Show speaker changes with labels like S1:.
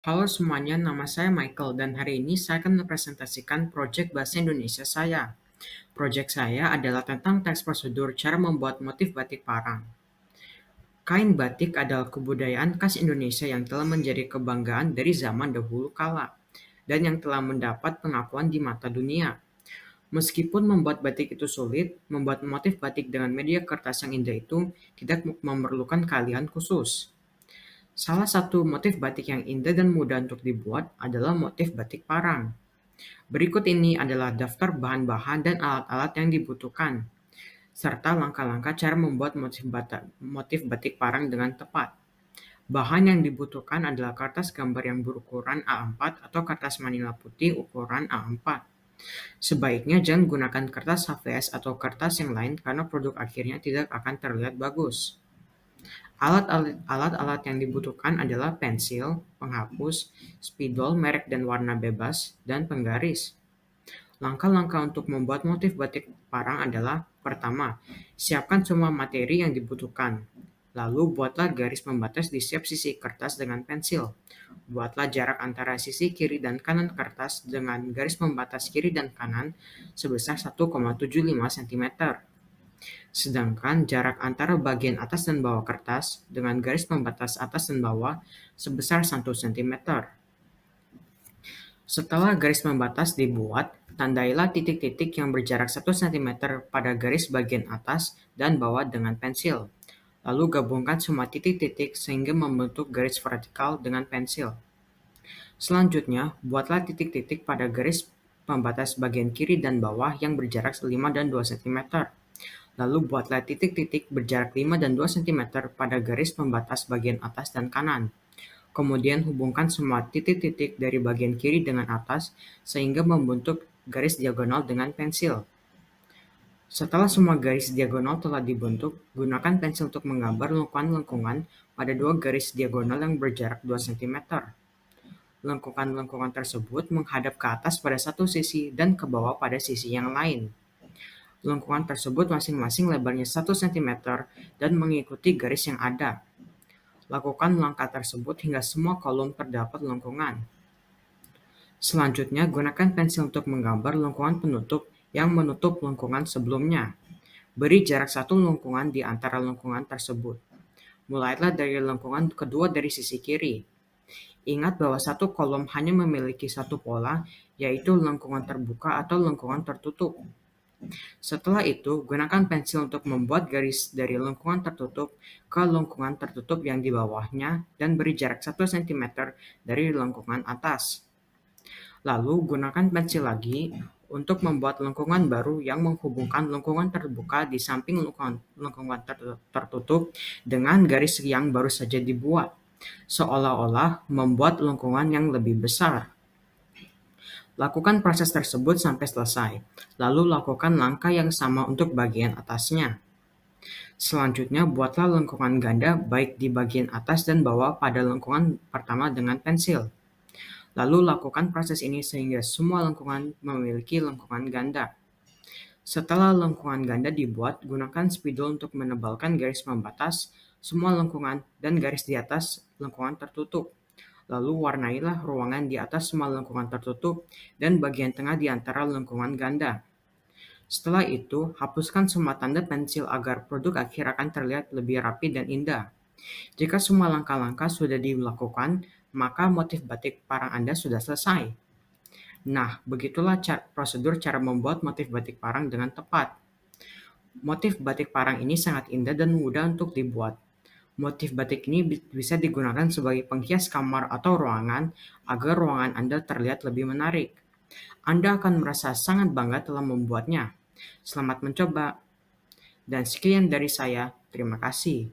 S1: Halo semuanya, nama saya Michael dan hari ini saya akan mempresentasikan proyek bahasa Indonesia saya. Proyek saya adalah tentang teks prosedur cara membuat motif batik parang. Kain batik adalah kebudayaan khas Indonesia yang telah menjadi kebanggaan dari zaman dahulu kala dan yang telah mendapat pengakuan di mata dunia. Meskipun membuat batik itu sulit, membuat motif batik dengan media kertas yang indah itu tidak memerlukan keahlian khusus. Salah satu motif batik yang indah dan mudah untuk dibuat adalah motif batik parang. Berikut ini adalah daftar bahan-bahan dan alat-alat yang dibutuhkan, serta langkah-langkah cara membuat motif batik parang dengan tepat. Bahan yang dibutuhkan adalah kertas gambar yang berukuran A4 atau kertas manila putih ukuran A4. Sebaiknya jangan gunakan kertas HVS atau kertas yang lain karena produk akhirnya tidak akan terlihat bagus. Alat-alat yang dibutuhkan adalah pensil, penghapus, spidol merek dan warna bebas, dan penggaris. Langkah-langkah untuk membuat motif batik parang adalah: pertama, siapkan semua materi yang dibutuhkan. Lalu buatlah garis pembatas di setiap sisi kertas dengan pensil. Buatlah jarak antara sisi kiri dan kanan kertas dengan garis pembatas kiri dan kanan sebesar 1,75 cm. Sedangkan jarak antara bagian atas dan bawah kertas dengan garis pembatas atas dan bawah sebesar 1 cm. Setelah garis pembatas dibuat, tandailah titik-titik yang berjarak 1 cm pada garis bagian atas dan bawah dengan pensil. Lalu gabungkan semua titik-titik sehingga membentuk garis vertikal dengan pensil. Selanjutnya, buatlah titik-titik pada garis pembatas bagian kiri dan bawah yang berjarak 5 dan 2 cm. Lalu buatlah titik-titik berjarak 5 dan 2 cm pada garis pembatas bagian atas dan kanan. Kemudian hubungkan semua titik-titik dari bagian kiri dengan atas sehingga membentuk garis diagonal dengan pensil. Setelah semua garis diagonal telah dibentuk, gunakan pensil untuk menggambar lengkungan-lengkungan pada dua garis diagonal yang berjarak 2 cm. Lengkungan-lengkungan tersebut menghadap ke atas pada satu sisi dan ke bawah pada sisi yang lain. Lengkungan tersebut masing-masing lebarnya 1 cm dan mengikuti garis yang ada. Lakukan langkah tersebut hingga semua kolom terdapat lengkungan. Selanjutnya, gunakan pensil untuk menggambar lengkungan penutup yang menutup lengkungan sebelumnya. Beri jarak satu lengkungan di antara lengkungan tersebut. Mulailah dari lengkungan kedua dari sisi kiri. Ingat bahwa satu kolom hanya memiliki satu pola, yaitu lengkungan terbuka atau lengkungan tertutup. Setelah itu, gunakan pensil untuk membuat garis dari lengkungan tertutup ke lengkungan tertutup yang di bawahnya dan beri jarak 1 cm dari lengkungan atas. Lalu, gunakan pensil lagi untuk membuat lengkungan baru yang menghubungkan lengkungan terbuka di samping lengkungan tertutup dengan garis yang baru saja dibuat, seolah-olah membuat lengkungan yang lebih besar. Lakukan proses tersebut sampai selesai, lalu lakukan langkah yang sama untuk bagian atasnya. Selanjutnya, buatlah lengkungan ganda baik di bagian atas dan bawah pada lengkungan pertama dengan pensil. Lalu lakukan proses ini sehingga semua lengkungan memiliki lengkungan ganda. Setelah lengkungan ganda dibuat, gunakan spidol untuk menebalkan garis pembatas semua lengkungan dan garis di atas lengkungan tertutup. Lalu warnailah ruangan di atas semua lengkungan tertutup dan bagian tengah di antara lengkungan ganda. Setelah itu, hapuskan semua tanda pensil agar produk akhir akan terlihat lebih rapi dan indah. Jika semua langkah-langkah sudah dilakukan, maka motif batik parang Anda sudah selesai. Nah, begitulah prosedur cara membuat motif batik parang dengan tepat. Motif batik parang ini sangat indah dan mudah untuk dibuat. Motif batik ini bisa digunakan sebagai penghias kamar atau ruangan agar ruangan Anda terlihat lebih menarik. Anda akan merasa sangat bangga telah membuatnya. Selamat mencoba. Dan sekian dari saya. Terima kasih.